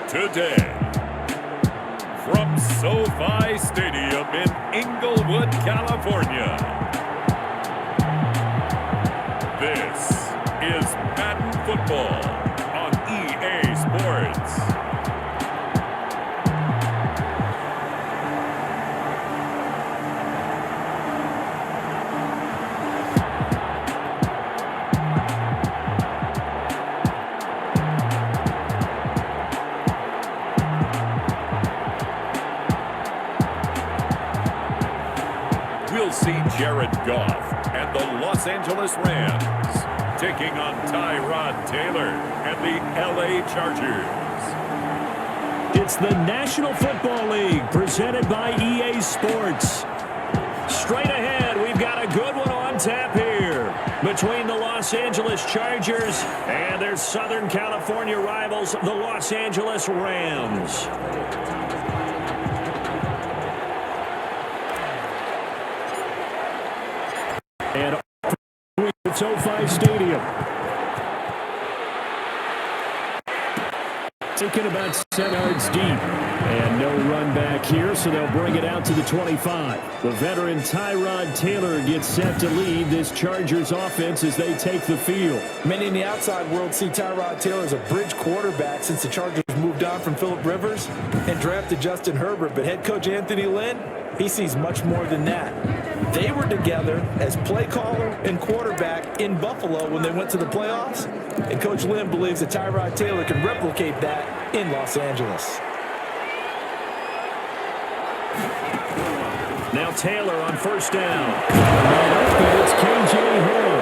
today. From SoFi Stadium in Inglewood, California, this is Madden Football on EA Sports. We'll see Jared Goff and the Los Angeles Rams taking on Tyrod Taylor and the LA Chargers. It's the National Football League presented by EA Sports. Straight ahead, we've got a good one on tap here between the Los Angeles Chargers and their Southern California rivals, the Los Angeles Rams. And at SoFi Stadium. Taking about 7 yards deep. And no run back here, so they'll bring it out to the 25. The veteran Tyrod Taylor gets set to lead this Chargers offense as they take the field. Many in the outside world see Tyrod Taylor as a bridge quarterback since the Chargers moved on from Phillip Rivers and drafted Justin Herbert. But head coach Anthony Lynn, he sees much more than that. They were together as play caller and quarterback in Buffalo when they went to the playoffs. And Coach Lynn believes that Tyrod Taylor can replicate that in Los Angeles. Now Taylor on first down. And it's KJ Hill.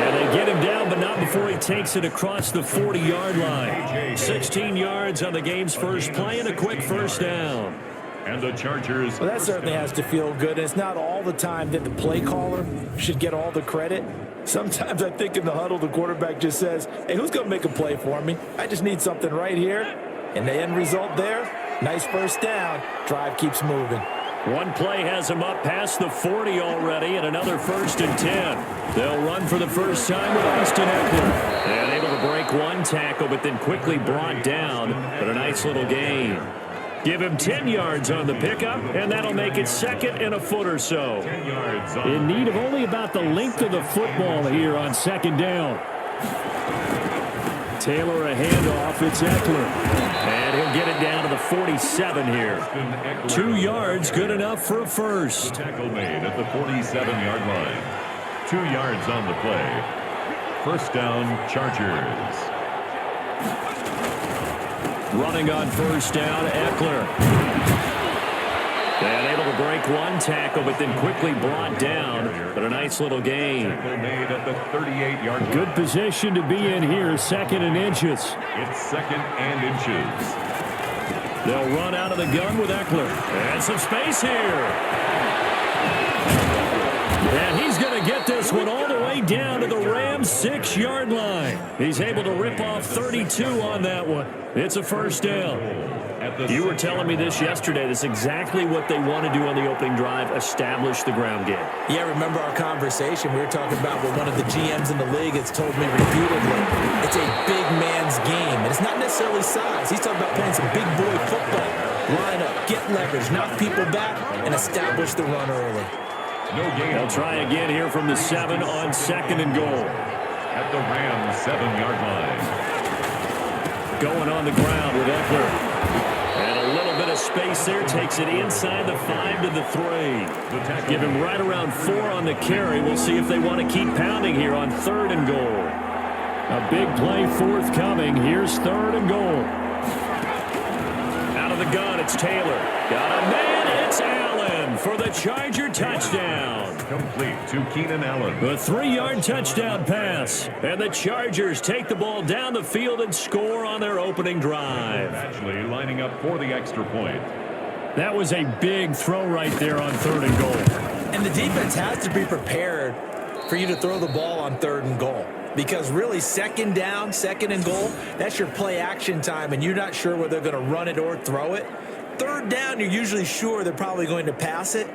And they get him down, but not before he takes it across the 40-yard line. 16 yards on the game's first play and a quick first down. And the Chargers. Well, that certainly has to feel good. And it's not all the time that the play caller should get all the credit. Sometimes I think in the huddle, the quarterback just says, hey, who's going to make a play for me? I just need something right here. And the end result there, nice first down. Drive keeps moving. One play has him up past the 40 already, and another 1st and 10. They'll run for the first time with Austin Eckler. And able to break one tackle, but then quickly brought down. But a nice little gain. Give him 10 yards on the pickup, and that'll make it 2nd and a foot or so. In need of only about the length of the football here on 2nd down. Taylor a handoff. It's Eckler. And he'll get it down to the 47 here. 2 yards, good enough for a first. Tackle made at the 47-yard line. 2 yards on the play. First down, Chargers. Running on first down, Eckler. And able to break one tackle, but then quickly brought down. But a nice little gain. Tackle made at the 38-yard line. Good position to be in here, 2nd and inches. It's 2nd and inches. They'll run out of the gun with Eckler. And some space here. And he's going to get this one all the way down to the Rams' 6-yard line. He's able to rip off 32 on that one. It's a first down. You were telling me this yesterday. That's exactly what they want to do on the opening drive, establish the ground game. Yeah, remember our conversation. We were talking about what one of the GMs in the league has told me repeatedly. It's a big man's game, and it's not necessarily size. He's talking about playing some big boy football. Line up, get leverage, knock people back, and establish the run early. No gain. They'll try again here from the 7 on 2nd and goal. At the Rams' 7-yard line. Going on the ground with Eckler. And a little bit of space there. Takes it inside the 5 to the 3. Give him right around 4 on the carry. We'll see if they want to keep pounding here on 3rd and goal. A big play forthcoming. Here's 3rd and goal. Out of the gun, it's Taylor. Got a man. It's Allen for the Charger touchdown. Complete to Keenan Allen. A 3-yard touchdown pass. And the Chargers take the ball down the field and score on their opening drive. Actually lining up for the extra point. That was a big throw right there on 3rd and goal. And the defense has to be prepared for you to throw the ball on 3rd and goal. Because really, 2nd down, 2nd and goal, that's your play action time, and you're not sure whether they're going to run it or throw it. 3rd down, you're usually sure they're probably going to pass it.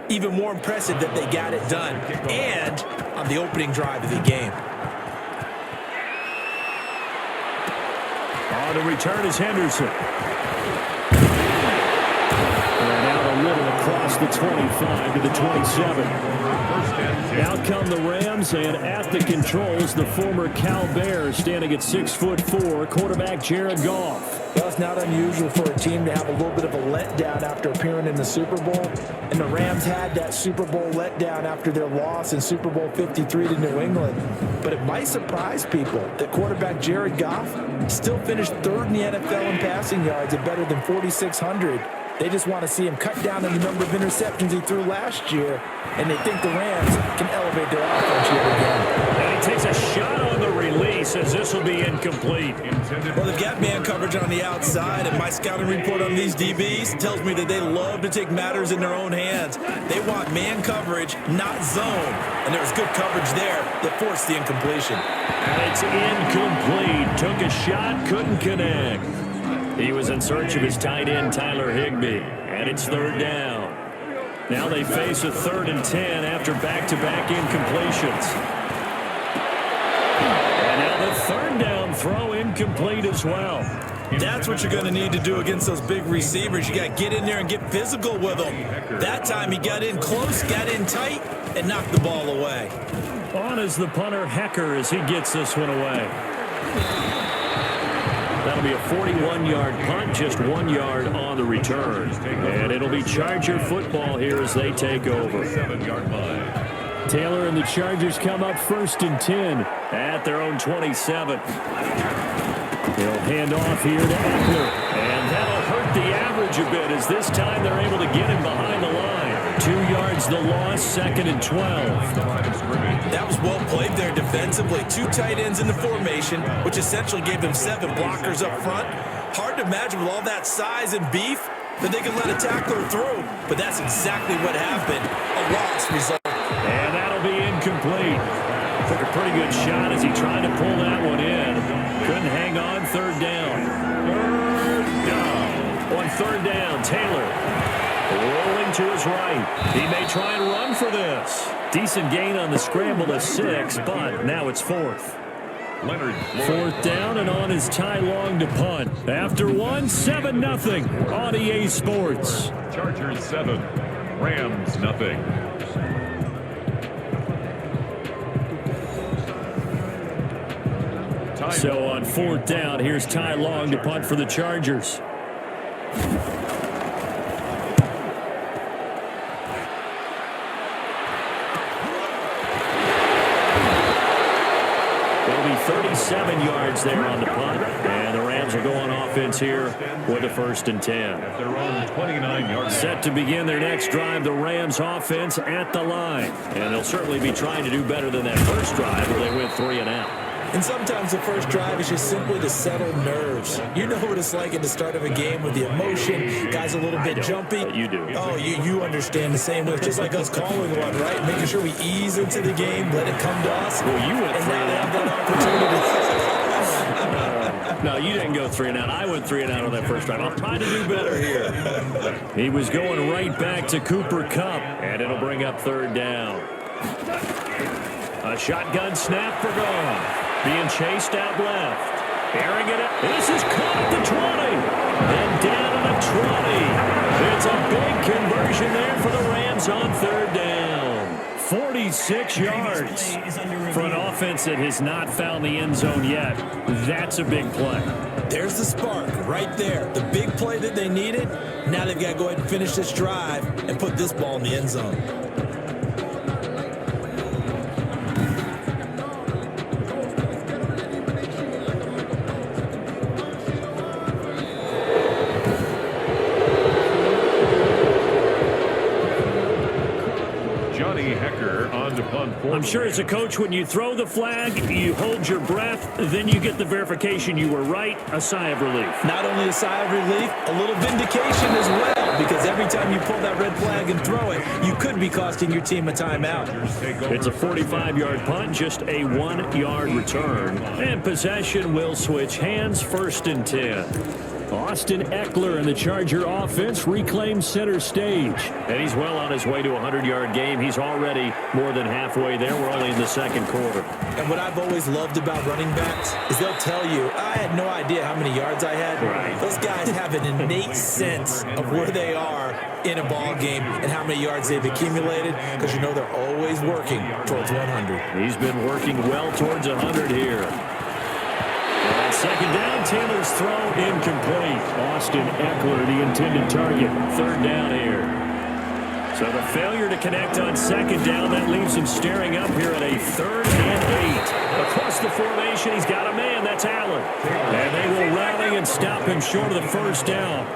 Even more impressive that they got it done, and on the opening drive of the game. On the return is Henderson. And out a little across the 25 to the 27. Out come the Rams, and at the controls, the former Cal Bear standing at 6'4", quarterback Jared Goff. Well, it's not unusual for a team to have a little bit of a letdown after appearing in the Super Bowl. And the Rams had that Super Bowl letdown after their loss in Super Bowl 53 to New England. But it might surprise people that quarterback Jared Goff still finished third in the NFL in passing yards at better than 4,600. They just want to see him cut down on the number of interceptions he threw last year, and they think the Rams can elevate their offense yet again. And he takes a shot on the release as this will be incomplete. Well, they've got man coverage on the outside, and my scouting report on these DBs tells me that they love to take matters in their own hands. They want man coverage, not zone, and there was good coverage there that forced the incompletion. And it's incomplete. Took a shot, couldn't connect. He was in search of his tight end, Tyler Higbee, and it's third down. Now they face a 3rd and 10 after back-to-back incompletions. And now the third down throw incomplete as well. That's what you're going to need to do against those big receivers. You got to get in there and get physical with them. That time he got in close, got in tight, and knocked the ball away. On is the punter, Hecker, as he gets this one away. That'll be a 41-yard punt, just 1 yard on the return. And it'll be Charger football here as they take over. Taylor and the Chargers come up 1st and 10 at their own 27. They'll hand off here to Eckler. And that'll hurt the average a bit as this time they're able to get him behind the line. 2 yards the loss, 2nd and 12. That was well played there defensively. 2 tight ends in the formation, which essentially gave them 7 blockers up front. Hard to imagine with all that size and beef that they could let a tackler through, but that's exactly what happened. A loss result. And that'll be incomplete. Took a pretty good shot as he tried to pull that one in. Couldn't hang on. 3rd down. 3rd down. On 3rd down, Taylor rolling to his right. He may try and run for this. Decent gain on the scramble to 6, but now it's 4th. 4th down, and on is Ty Long to punt. After 1, 7-0 on EA Sports. Chargers 7, Rams nothing. So on 4th down, here's Ty Long to punt for the Chargers. There'll be 37 yards there on the punt, and the Rams will go on offense here with a 1st and 10. At their own 29-yard. Set to begin their next drive, the Rams offense at the line. And they'll certainly be trying to do better than that first drive where they went 3 and out. And sometimes the first drive is just simply to settle nerves. You know what it's like at the start of a game with the emotion. Guys a little bit jumpy. You do. Oh, you understand the same way. It's just like us calling one, right? Making sure we ease into the game, let it come to us. Well, you went 3 and out. That opportunity. No, you didn't go 3 and out. I went 3 and out on that first drive. I'll try to do better here. He was going right back to Cooper Kupp, and it'll bring up 3rd down. A shotgun snap for Goff. Being chased out left. Airing it up. This is caught at the 20. And down at the 20. It's a big conversion there for the Rams on 3rd down. 46 yards for an offense that has not found the end zone yet. That's a big play. There's the spark right there. The big play that they needed. Now they've got to go ahead and finish this drive and put this ball in the end zone. I'm sure as a coach, when you throw the flag, you hold your breath, then you get the verification you were right, a sigh of relief. Not only a sigh of relief, a little vindication as well, because every time you pull that red flag and throw it, you could be costing your team a timeout. It's a 45-yard punt, just a 1-yard return, and possession will switch hands, 1st and 10. Austin Eckler and the Charger offense reclaims center stage. And he's well on his way to a 100-yard game. He's already more than halfway there. We're only in the second quarter. And what I've always loved about running backs is they'll tell you, I had no idea how many yards I had. Right. Those guys have an innate sense of where they are in a ball game and how many yards they've accumulated, because you know they're always working towards 100. He's been working well towards 100 here. Second down, Taylor's throw incomplete. Austin Eckler, the intended target. Third down here. So the failure to connect on second down, that leaves him staring up here at a 3rd and 8. Across the formation, he's got a man. That's Allen. And they will rally and stop him short of the first down.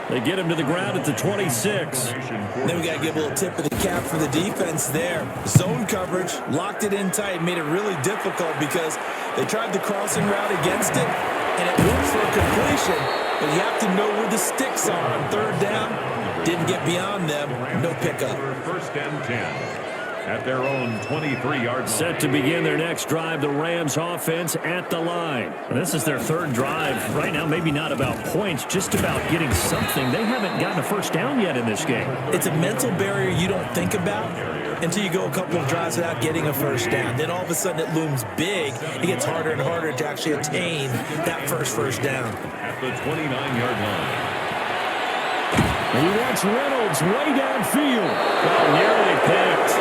They get him to the ground at the 26. Then we got to give a little tip of the cap for the defense there. Zone coverage, locked it in tight, made it really difficult because they tried the crossing route against it, and it works for a completion, but you have to know where the sticks are on third down. Didn't get beyond them, no pickup. First and 10 at their own 23-yard line. Set to begin their next drive, the Rams offense at the line. And this is their 3rd drive. Right now, maybe not about points, just about getting something. They haven't gotten a first down yet in this game. It's a mental barrier you don't think about until you go a couple of drives without getting a first down. Then all of a sudden it looms big. It gets harder and harder to actually attain that first down. At the 29-yard line. He wants Reynolds way downfield. Well, nearly picked.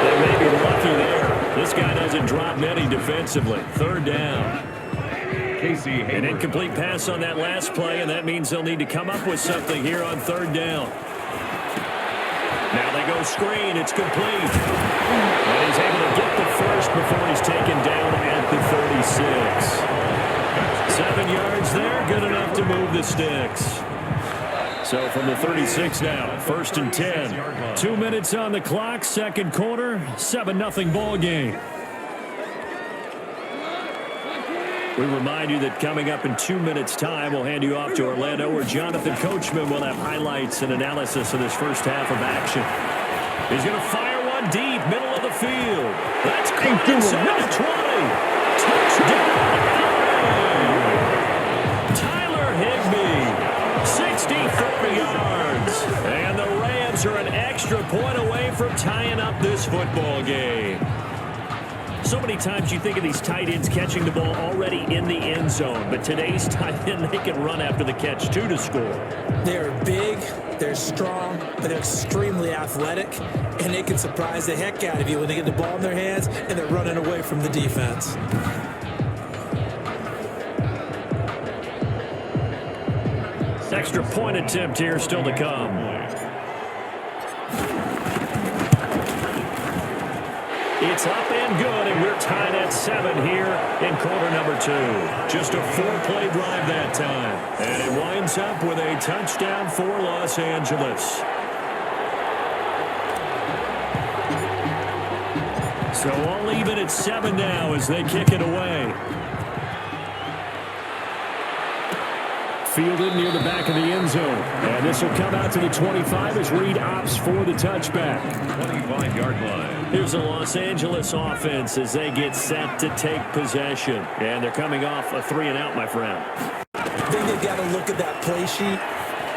They may be lucky there. This guy doesn't drop many defensively. Third down. An incomplete pass on that last play, and that means they'll need to come up with something here on third down. Now they go screen. It's complete. And he's able to get the first before he's taken down at the 36. 7 yards there, good enough to move the sticks. So from the 36 now, 1st and 10. 2 minutes on the clock, second quarter, 7-0 ball game. We remind you that coming up in 2 minutes' time, we'll hand you off to Orlando, where Jonathan Coachman will have highlights and analysis of this first half of action. He's going to fire one deep, middle of the field. That's caught inside the 20. Touchdown, Tyler Higbee. 64 yards. And the Rams are an extra point away from tying up this football game. So many times you think of these tight ends catching the ball already in the end zone, but today's tight end, they can run after the catch, too, to score. They're big, they're strong, but they're extremely athletic, and they can surprise the heck out of you when they get the ball in their hands and they're running away from the defense. Extra point attempt here still to come. It's up and good, and we're tied at 7 here in quarter number 2. Just a 4-play drive that time. And it winds up with a touchdown for Los Angeles. So all even at 7 now as they kick it away. Fielded near the back of the end zone. And this will come out to the 25 as Reed opts for the touchback. 25-yard line. Here's the Los Angeles offense as they get set to take possession. And they're coming off a 3-and-out, my friend. I think they've got to look at that play sheet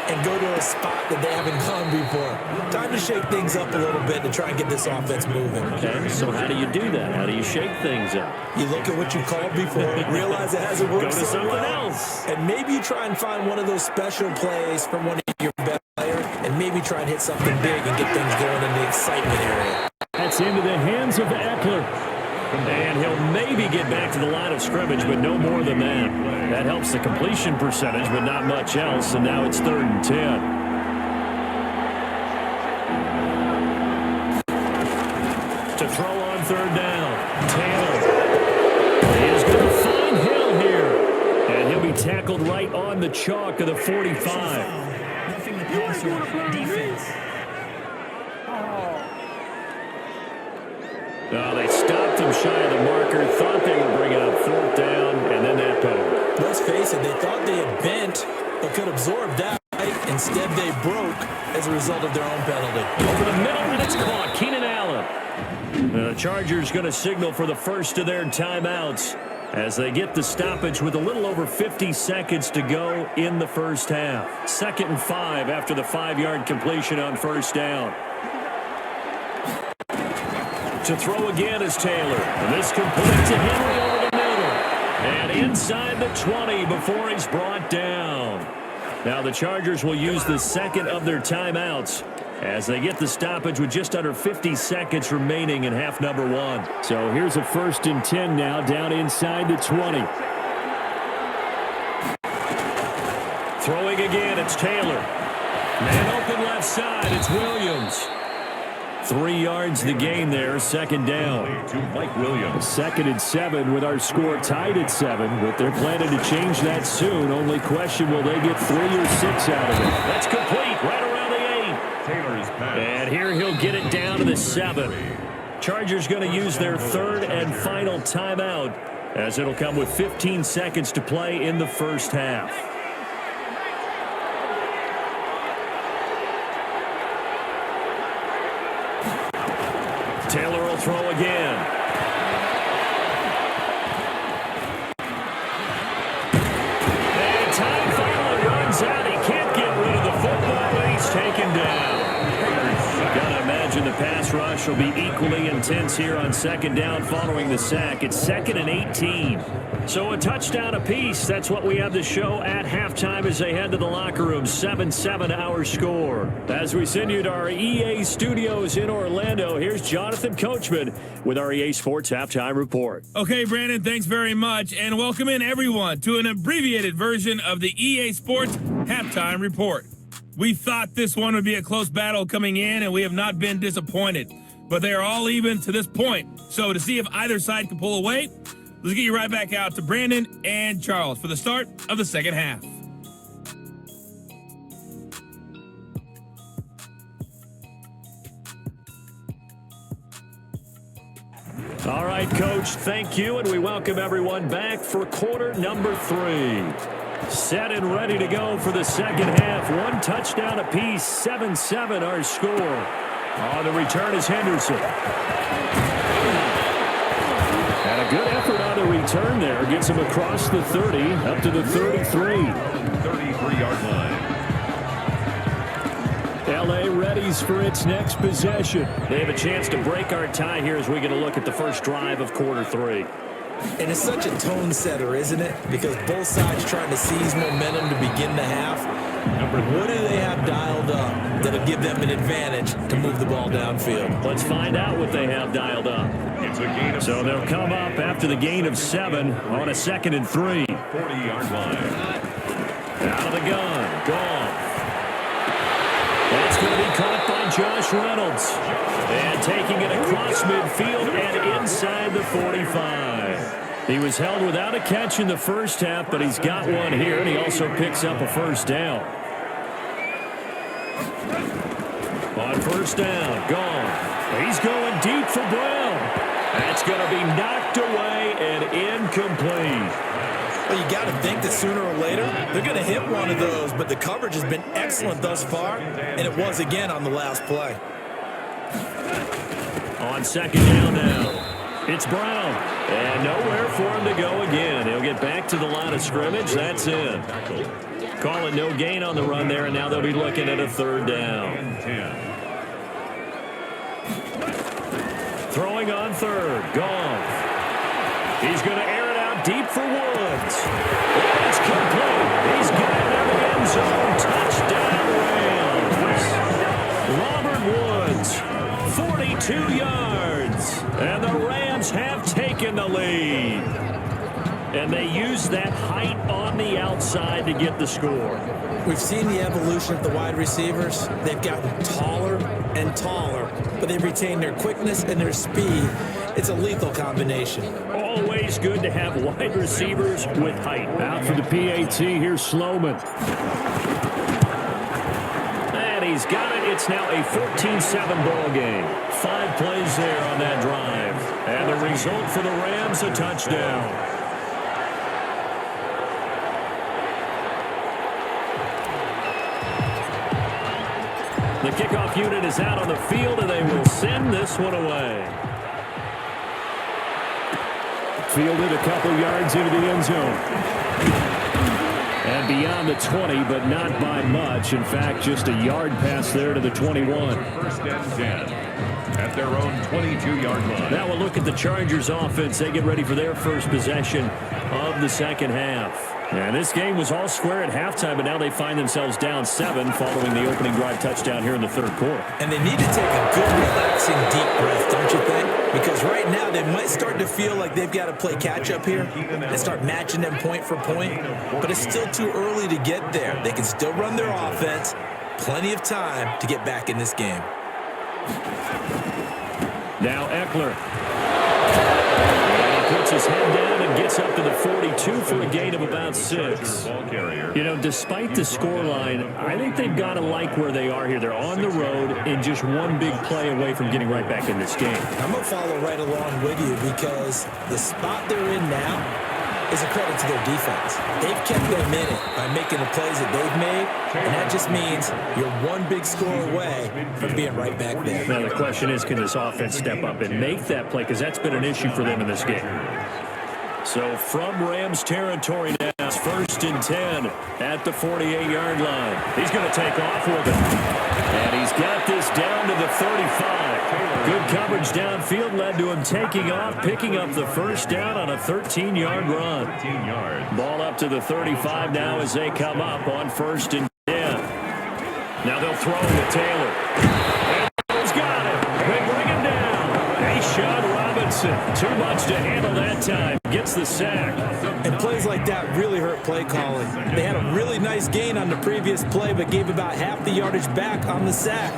and go to a spot that they haven't gone before. Time to shake things up a little bit to try and get this offense moving. Okay, so how do you do that? How do you shake things up? You look at what you called before, realize it hasn't worked Go to so something well, else. and maybe you try and find one of those special plays from one of your best players, and maybe try and hit something big and get things going in the excitement area. That's into the hands of Eckler. And he'll maybe get back to the line of scrimmage, but no more than that. That helps the completion percentage, but not much else, and now it's 3rd and 10. To throw on 3rd down, Taylor. He is going to find Hill here. And he'll be tackled right on the chalk of the 45. Nothing to pass or defense. Oh, they stopped him shy of the marker, thought they were bringing up 4th down, and then that penalty. Let's face it, they thought they had bent, but could absorb that. Instead, they broke as a result of their own penalty. Over the middle, and it's caught. Keenan Allen. The Chargers going to signal for the first of their timeouts. as they get the stoppage with a little over 50 seconds to go in the first half. 2nd and 5 after the 5-yard completion on first down. To throw again is Taylor. And this complete to Henry over the middle. And inside the 20 before he's brought down. Now the Chargers will use the second of their timeouts as they get the stoppage with just under 50 seconds remaining in half number 1. So here's a 1st and 10 now down inside the 20. Throwing again, it's Taylor. Man open left side, it's Williams. 3 yards the gain there, 2nd down. To Mike Williams. 2nd and 7 with our score tied at 7, but they're planning to change that soon. Only question, will they get 3 or 6 out of it? That's complete, right around the 8. Taylor's pass. And here he'll get it down to the 7. Chargers going to use their 3rd and final timeout as it'll come with 15 seconds to play in the first half. Taylor will throw again. And time finally runs out. He can't get rid of the football, and he's taken down. Gotta imagine the pass rush will be equally intense here on 2nd down following the sack. It's 2nd and 18. So a touchdown apiece. That's what we have to show at halftime as they head to the locker room. 7-7 our score. As we send you to our EA studios in Orlando, here's Jonathan Coachman with our EA Sports Halftime Report. Okay, Brandon, thanks very much. And welcome in, everyone, to an abbreviated version of the EA Sports Halftime Report. We thought this one would be a close battle coming in, and we have not been disappointed. But they are all even to this point. So to see if either side can pull away, let's get you right back out to Brandon and Charles for the start of the second half. All right, Coach, thank you, and we welcome everyone back for quarter number 3. Set and ready to go for the second half. 1 touchdown apiece, 7-7 our score. On the return is Henderson. And a good effort on the return there. Gets him across the 30, up to the 33. 33-yard line. L.A. readies for its next possession. They have a chance to break our tie here as we get a look at the first drive of quarter 3. And it's such a tone setter, isn't it? Because both sides trying to seize momentum to begin the half. What do they have dialed up that'll give them an advantage to move the ball downfield? Let's find out what they have dialed up. It's a gain of So they'll come up after the gain of 7 on a 2nd and 3. 40-yard line. Out of the gun. Gone. That's going to be caught by Josh Reynolds. And taking it across midfield and inside the 45. He was held without a catch in the first half, but he's got one here, and he also picks up a first down. On first down, gone. He's going deep for Brown. That's going to be knocked away and incomplete. Well, you got to think that sooner or later they're going to hit one of those, but the coverage has been excellent thus far, and it was again on the last play. On 2nd down now, it's Brown, and nowhere for him to go again. He'll get back to the line of scrimmage. That's it. Call it no gain on the run there, and now they'll be looking at a 3rd down. Throwing on 3rd, Goff. He's going to air it out deep for Woods. It's complete. He's got it in the end zone. Touchdown Rams. Robert Woods, 42 yards. And the Rams have taken the lead. And they use that height on the outside to get the score. We've seen the evolution of the wide receivers. They've gotten taller and taller, but they've retained their quickness and their speed. It's a lethal combination. Always good to have wide receivers with height. Out for the PAT, here's Sloman. And he's got it. It's now a 14-7 ball game. 5 plays there on that drive. And the result for the Rams, a touchdown. The kickoff unit is out on the field, and they will send this one away. fielded a couple yards into the end zone. And beyond the 20, but not by much. In fact, just a yard pass there to the 21. First and 10 at their own 22-yard line. Now we'll look at the Chargers offense. They get ready for their first possession of the second half. And this game was all square at halftime, but now they find themselves down 7 following the opening drive touchdown here in the third quarter. And they need to take a good, relaxing, deep breath, don't you think? Because right now they might start to feel like they've got to play catch-up here and start matching them point for point. But it's still too early to get there. They can still run their offense. Plenty of time to get back in this game. Now Eckler. And he puts his head down and gets up to the 42 for a gain of about 6. You know, despite the scoreline, I think they've got to like where they are here. They're on the road and just one big play away from getting right back in this game. I'm going to follow right along with you because the spot they're in now is a credit to their defense. They've kept them in it by making the plays that they've made, and that just means you're one big score away from being right back there. Now the question is, can this offense step up and make that play? Because that's been an issue for them in this game. So from Rams territory now, it's 1st and 10 at the 48-yard line. He's going to take off with it. And he's got this down to the 35. Good coverage downfield led to him taking off, picking up the first down on a 13-yard run. Ball up to the 35 now as they come up on 1st and 10. Now they'll throw to Taylor. He's got it. They bring him down. Sean Robinson, too much to handle that time. Gets the sack. And plays like that really hurt play calling. They had a really nice gain on the previous play, but gave about half the yardage back on the sack.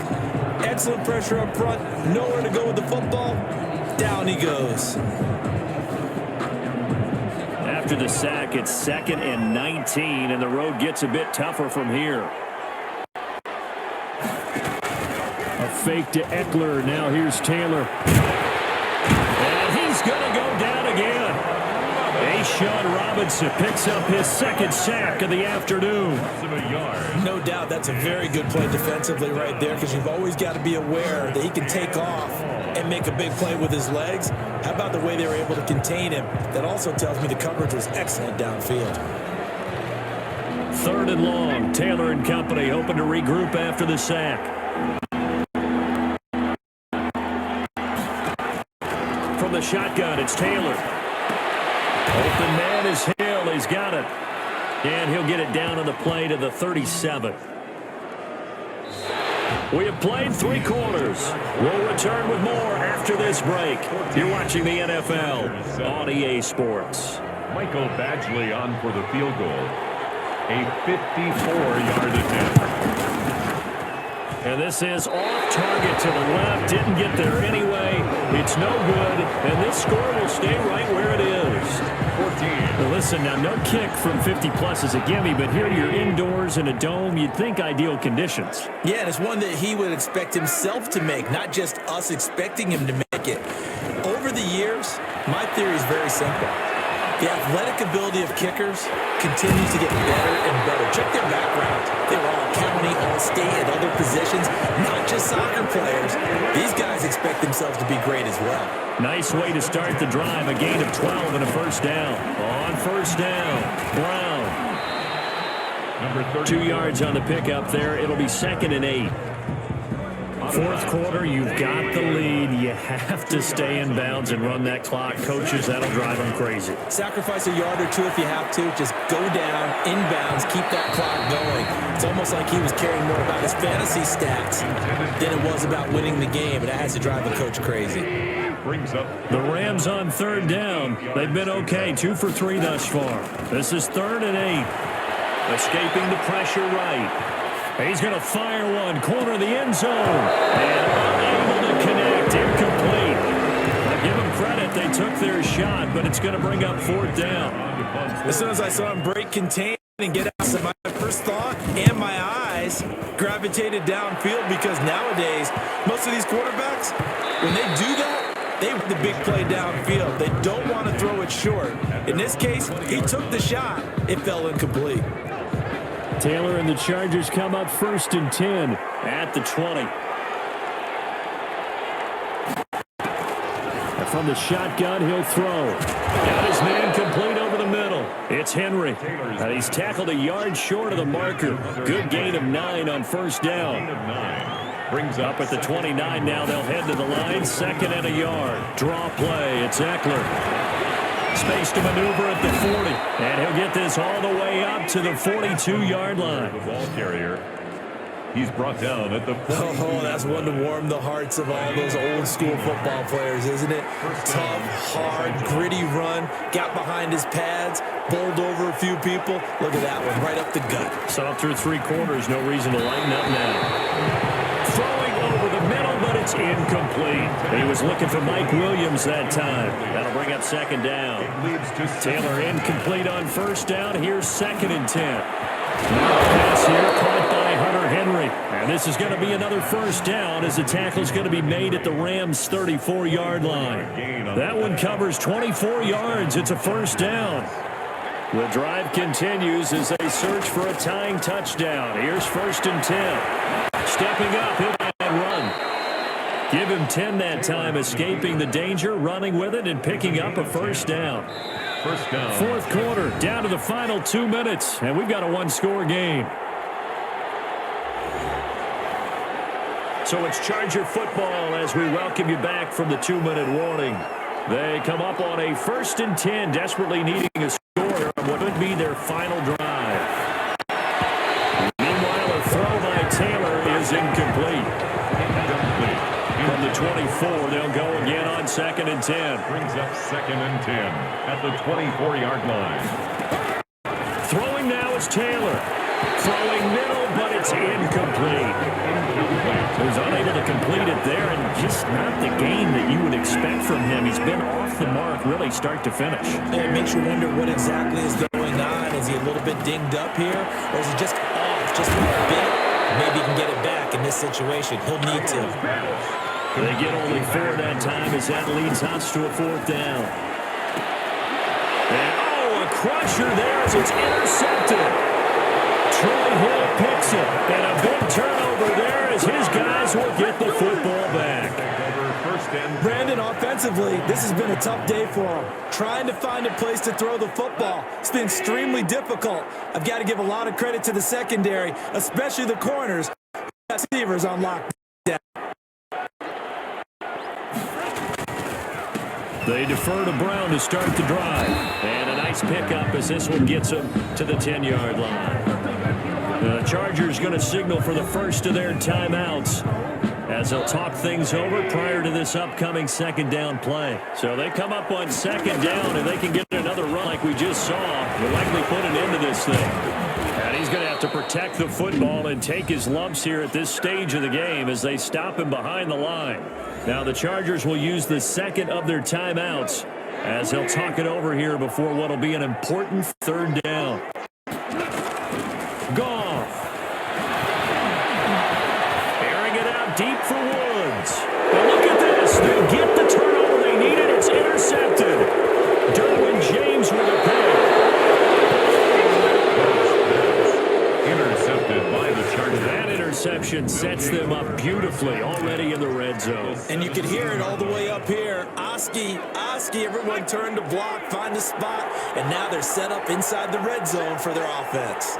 Excellent pressure up front. Nowhere to go with the football. Down he goes. After the sack, it's 2nd and 19, and the road gets a bit tougher from here. A fake to Eckler. Now here's Taylor. And he's going to go down again. Sean Robinson picks up his 2nd sack of the afternoon. No doubt that's a very good play defensively right there, because you've always got to be aware that he can take off and make a big play with his legs. How about the way they were able to contain him? That also tells me the coverage was excellent downfield. 3rd and long. Taylor and company hoping to regroup after the sack. From the shotgun, it's Taylor. Open man is Hill. He's got it. And he'll get it down on the play to the 37. We have played 3 quarters. We'll return with more after this break. You're watching the NFL on EA Sports. Michael Badgley on for the field goal. A 54-yard attempt. And this is off target to the left. Didn't get there anyway. It's no good. And this score will stay right where it is. 14. Well, listen, now no kick from 50-plus is a gimme, but here you're indoors in a dome. You'd think ideal conditions. Yeah, and it's one that he would expect himself to make, not just us expecting him to make it. Over the years, my theory is very simple. The athletic ability of kickers continues to get better and better. Check their background. They were all county, all state, at other positions, not just soccer players. These guys expect themselves to be great as well. Nice way to start the drive. A gain of 12 and a first down. On first down, Brown. Number 2 yards on the pickup there. It'll be 2nd and 8. 4th quarter, you've got the lead. You have to stay in bounds and run that clock. Coaches, that'll drive them crazy. Sacrifice a yard or 2 if you have to. Just go down, inbounds, keep that clock going. It's almost like he was caring more about his fantasy stats than it was about winning the game, and that has to drive the coach crazy. The Rams on 3rd down. They've been okay, 2 for 3 thus far. This is 3rd and 8. Escaping the pressure right. He's going to fire one, corner of the end zone, and unable to connect, incomplete. I give them credit, they took their shot, but it's going to bring up 4th down. As soon as I saw him break contain and get out, so my first thought and my eyes gravitated downfield, because nowadays, most of these quarterbacks, when they do that, they want the big play downfield. They don't want to throw it short. In this case, he took the shot. It fell incomplete. Taylor and the Chargers come up 1st and 10 at the 20. A from the shotgun. He'll throw. Got his man complete over the middle. It's Henry. And he's tackled a yard short of the marker. Good gain of 9 on first down. Brings up at the 29 now. They'll head to the line. 2nd and a yard. Draw play. It's Eckler. Space to maneuver at the 40. And he'll get this all the way up to the 42-yard line. The ball carrier. He's brought down at the 40. Oh, that's one to warm the hearts of all those old-school football players, isn't it? Tough, hard, gritty run. Got behind his pads. Bowled over a few people. Look at that one, right up the gut. Saw through 3 quarters. No reason to lighten up now. Throwing over the middle, but it's incomplete. He was looking for Mike Williams that time. That'll bring up 2nd down. Taylor incomplete on first down. Here's 2nd and 10. Pass here caught by Hunter Henry. And this is going to be another first down as the tackle's going to be made at the Rams' 34-yard line. That one covers 24 yards. It's a first down. The drive continues as they search for a tying touchdown. Here's 1st and 10. Stepping up, he'll run. Give him 10 that time, escaping the danger, running with it, and picking up a first down. First down. 4th quarter, down to the final 2 minutes, and we've got a 1-score game. So it's Charger football as we welcome you back from the 2-minute warning. They come up on a 1st and 10, desperately needing a score on what would be their final drive. Meanwhile, a throw by Taylor is incomplete. From the 24, they'll go again on 2nd and 10. Brings up 2nd and 10 at the 24-yard line. Throwing now is Taylor. Throwing middle, but it's incomplete. He was unable to complete it there, and just not the game that you would expect from him. He's been off the mark, really start to finish. It makes you wonder what exactly is going on. Is he a little bit dinged up here, or is he just off just a little bit? Maybe he can get it back in this situation. He'll need to. They get only 4 that time as that leads us to a 4th down. And, a crusher there as it's intercepted. Troy Hill picks it, and a big turnover there as his guys will get the football back. Brandon, offensively, this has been a tough day for him. Trying to find a place to throw the football. It's been extremely difficult. I've got to give a lot of credit to the secondary, especially the corners. Receivers on lockdown. They defer to Brown to start the drive. And a nice pickup as this one gets him to the 10-yard line. The Chargers going to signal for the first of their timeouts as they'll talk things over prior to this upcoming 2nd down play. So they come up on 2nd down, and they can get another run like we just saw. They'll likely put an end to this thing. And he's going to have to protect the football and take his lumps here at this stage of the game as they stop him behind the line. Now the Chargers will use the 2nd of their timeouts as they'll talk it over here before what will be an important 3rd down. Goff. Airing it out deep for Woods. But look at this. They'll get the turnover they needed. It's intercepted. Derwin James with a pick. Intercepted by the Chargers. That interception sets them up beautifully already in the red zone. And you can hear it all the way up here. Oski, everyone turned to block, find a spot, and now they're set up inside the red zone for their offense.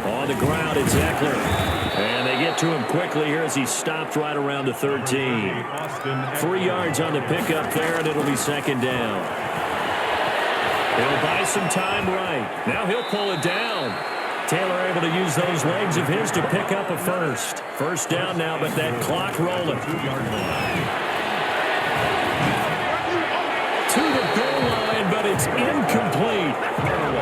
On the ground, it's Eckler. And they get to him quickly here as he stopped right around the 13. 3 yards on the pickup there, and it'll be 2nd down. He'll buy some time right. Now he'll pull it down. Taylor able to use those legs of his to pick up a first. First down now, but that clock rolling. To the goal line, but it's incomplete.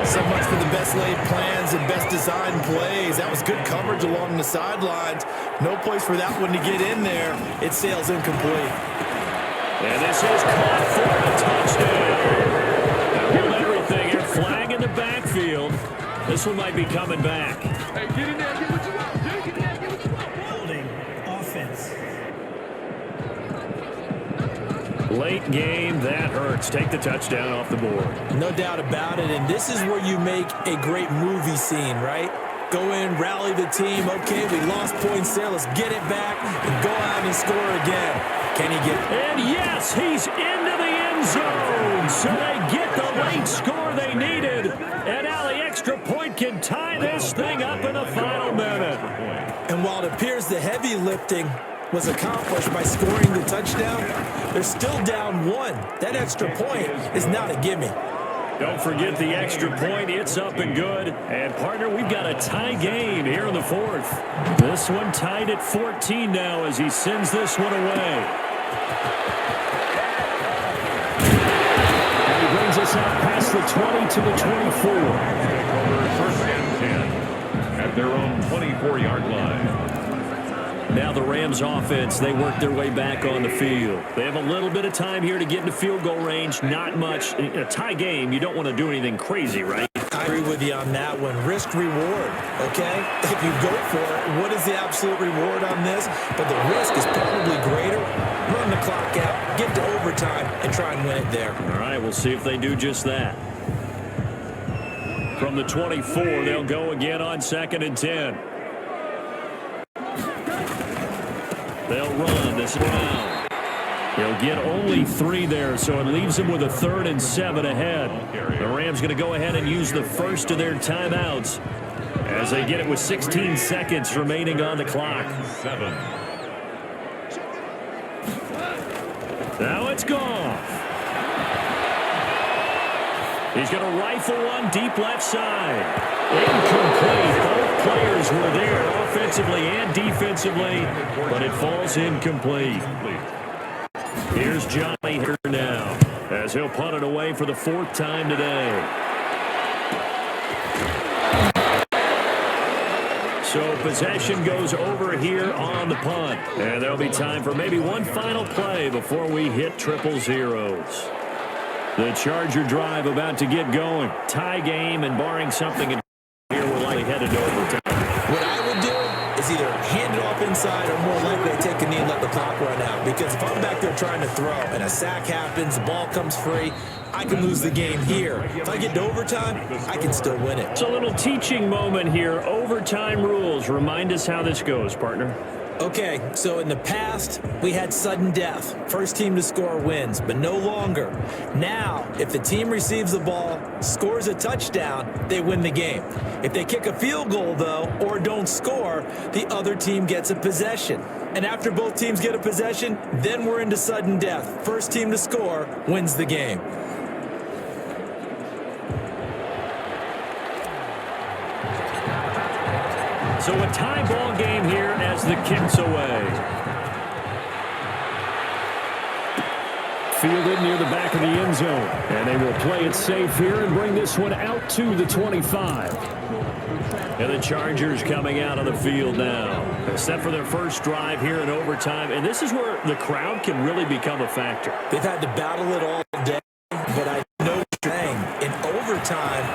So much for the best laid plans and best designed plays. That was good coverage along the sidelines. No place for that one to get in there. It sails incomplete. And this is caught for a touchdown. Hold everything here. Flag in the backfield. This one might be coming back. Hey, get in there, get what you want. Get in there, get what you want. Holding offense. Late game, that hurts. Take the touchdown off the board. No doubt about it, and this is where you make a great movie scene, right? Go in, rally the team. Okay, we lost points there. Let's get it back and go out and score again. Can he get... And yes, he's into the end zone. So they get the late score they needed. And now the extra point can tie this thing up in the final minute. And while it appears the heavy lifting was accomplished by scoring the touchdown, they're still down 1. That extra point is not a gimme. Don't forget the extra point. It's up and good. And, partner, we've got a tie game here in the 4th. This one tied at 14 now as he sends this one away. And he brings us out past the 20 to the 24. First and 10 at their own 24-yard line. Now the Rams offense, they work their way back on the field. They have a little bit of time here to get into field goal range, not much. In a tie game, you don't want to do anything crazy, right? I agree with you on that one. Risk reward, okay? If you go for it, what is the absolute reward on this? But the risk is probably greater. Run the clock out, get to overtime, and try and win it there. All right, we'll see if they do just that. From the 24, they'll go again on 2nd and 10. They'll run this round. He'll get only 3 there, so it leaves him with a 3rd and 7 ahead. The Rams going to go ahead and use the first of their timeouts as they get it with 16 seconds remaining on the clock. 7. Now it's Goff. He's going to rifle one deep left side. Incomplete. Both players were there offensively and defensively, but it falls incomplete. Here's Johnny here now as he'll punt it away for the 4th time today. So possession goes over here on the punt, and there'll be time for maybe one final play before we hit 000. The Charger drive about to get going. Tie game, and barring something in here, we're likely headed to overtime. What I would do is either hand it off inside or more likely take a knee and let the clock run out. Because if I'm back there trying to throw and a sack happens, the ball comes free, I can lose the game here. If I get to overtime, I can still win it. It's a little teaching moment here. Overtime rules. Remind us how this goes, partner. Okay, so in the past, we had sudden death. First team to score wins, but no longer. Now, if the team receives the ball, scores a touchdown, they win the game. If they kick a field goal, though, or don't score, the other team gets a possession. And after both teams get a possession, then we're into sudden death. First team to score wins the game. So a tie ball game here as the kick's away. Fielded near the back of the end zone. And they will play it safe here and bring this one out to the 25. And the Chargers coming out on the field now. Set for their first drive here in overtime. And this is where the crowd can really become a factor. They've had to battle it all day, but I know what you're saying. In overtime,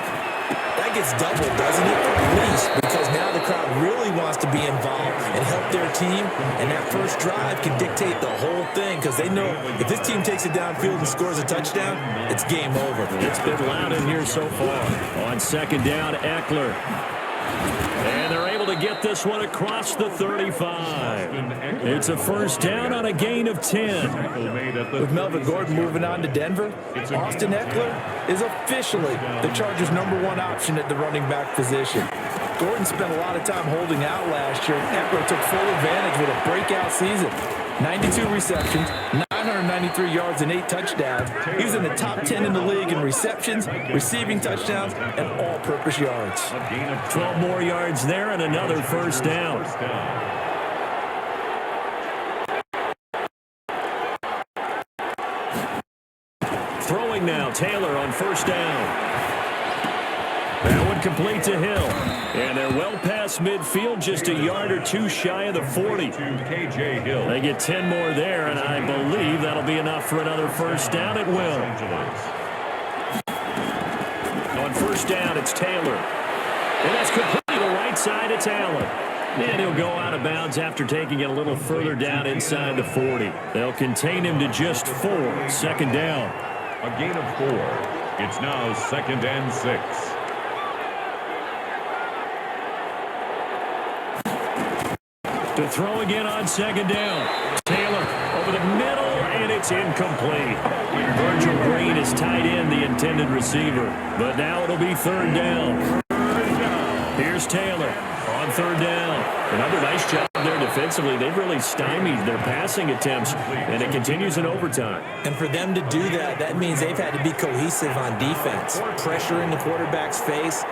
that gets doubled, doesn't it? At least, because now the crowd really wants to be involved and help their team, and that first drive can dictate the whole thing because they know if this team takes it downfield and scores a touchdown, it's game over. It's been loud in here so far. On 2nd down, Eckler. And they're able to get this one across the 35. It's a first down on a gain of 10. With Melvin Gordon moving on to Denver, Austin Eckler is officially the Chargers' #1 option at the running back position. Gordon spent a lot of time holding out last year, and Eckler took full advantage with a breakout season. 92 receptions, 993 yards, and 8 touchdowns. He was in the top 10 in the league in receptions, receiving touchdowns, and all-purpose yards. 12 more yards there and another first down. Throwing now, Taylor on first down. That one complete to Hill. And they're well past midfield, just a yard or two shy of the 40. KJ Hill. They get 10 more there, and I believe that'll be enough for another first down. It will. On first down, it's Taylor. And that's completely the right side. It's Allen. And he'll go out of bounds after taking it a little further down inside the 40. They'll contain him to just 4. 2nd down. A gain of 4. It's now 2nd and 6. To throw again on 2nd down. Taylor over the middle, and it's incomplete. Virgil Green is tied in, the intended receiver. But now it'll be third down. Here's Taylor on third down. Another nice job there defensively. They've really stymied their passing attempts, and it continues in overtime. And for them to do that, that means they've had to be cohesive on defense. Pressure in the quarterback's face,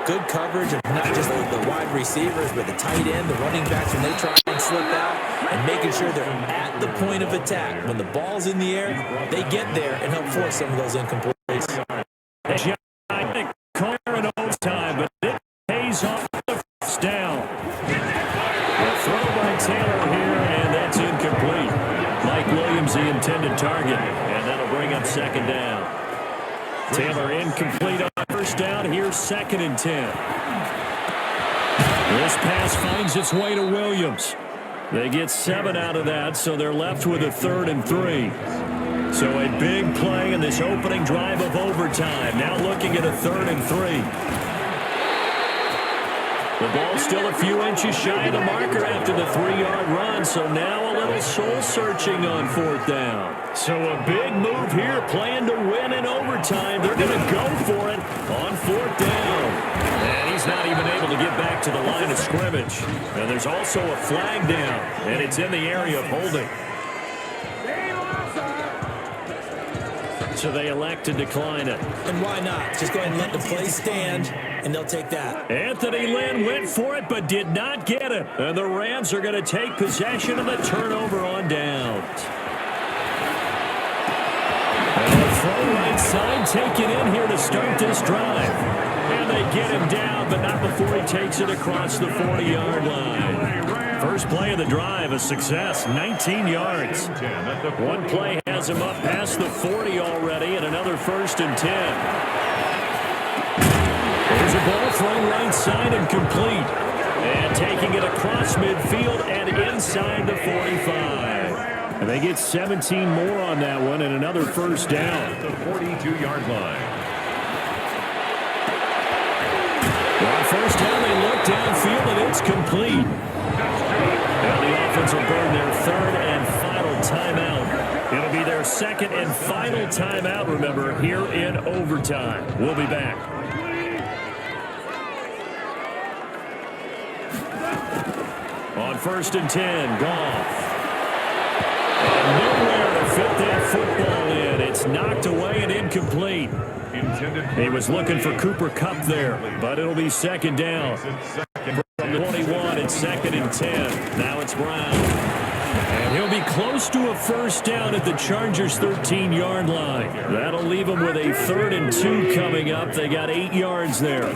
good coverage of not just the wide receivers, but the tight end, the running backs when they try and slip out, and making sure they're at the point of attack. When the ball's in the air, they get there and help force some of those incompletes. Clear in overtime, but it pays off the first down. A throw by Taylor here, and that's incomplete. Mike Williams, the intended target, and that'll bring up second down. Taylor incomplete on first down. Here's second and 10. This pass finds its way to Williams. They get 7 out of that, so they're left with a 3rd and 3. So a big play in this opening drive of overtime. Now looking at a 3rd and 3. The ball still a few inches shy of the marker after the 3-yard run, so now a little soul-searching on 4th down. So a big move here, playing to win in overtime. They're going to go for it on 4th down. And he's not even able to get back to the line of scrimmage. And there's also a flag down, and it's in the area of holding. So they elect to decline it. And why not? Just go ahead and let the play stand, and they'll take that. Anthony Lynn went for it, but did not get it. And the Rams are going to take possession of the turnover on downs. And a throw right side taken in here to start this drive. And they get him down, but not before he takes it across the 40-yard line. First play of the drive, a success, 19 yards. One play has him up past the 40 already, and another 1st and 10. There's a ball thrown right side and complete. And taking it across midfield and inside the 45. And they get 17 more on that one and another 1st down. The 42-yard line. On 1st down, they look downfield, and it's complete. Now the offense will burn their 3rd and final timeout. It'll be their 2nd and final timeout, remember, here in overtime. We'll be back. On 1st and 10, Goff. And nowhere to fit that football in. It's knocked away and incomplete. He was looking for Cooper Kupp there, but it'll be 2nd down. From the 21, it's 2nd and 10. Now it's Brown. And he'll be close to a 1st down at the Chargers' 13-yard line. That'll leave them with a 3rd and 2 coming up. They got 8 yards there.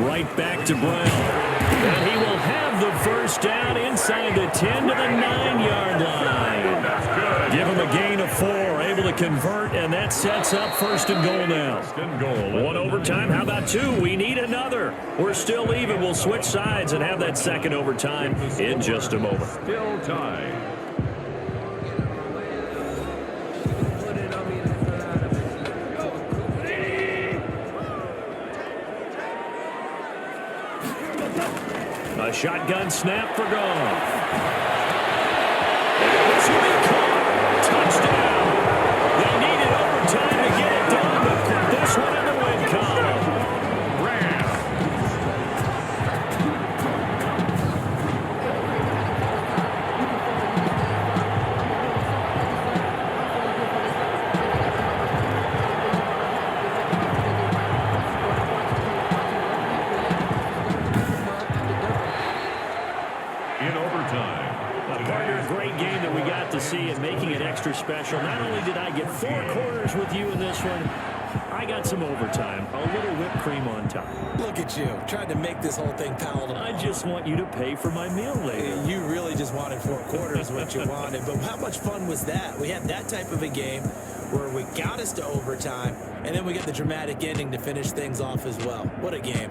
Right back to Brown. And he will have the 1st down inside the 10 to the 9-yard line. Give him a gain of 4, able to convert, and that sets up 1st and goal now. 1 overtime, how about 2? We need another. We're still even. We'll switch sides and have that 2nd overtime in just a moment. Still tied. A shotgun snap for Goff. This will be caught. Touchdown. They needed overtime to get it done, but put this one in the win column. In overtime. Partner, a great game that we got to see and making it extra special. Not only did I get 4 quarters with you in this one, I got some overtime. A little whipped cream on top. Look at you, trying to make this whole thing palatable. I just want you to pay for my meal later. You really just wanted 4 quarters what you wanted, but how much fun was that? We had that type of a game where we got us to overtime, and then we get the dramatic ending to finish things off as well. What a game.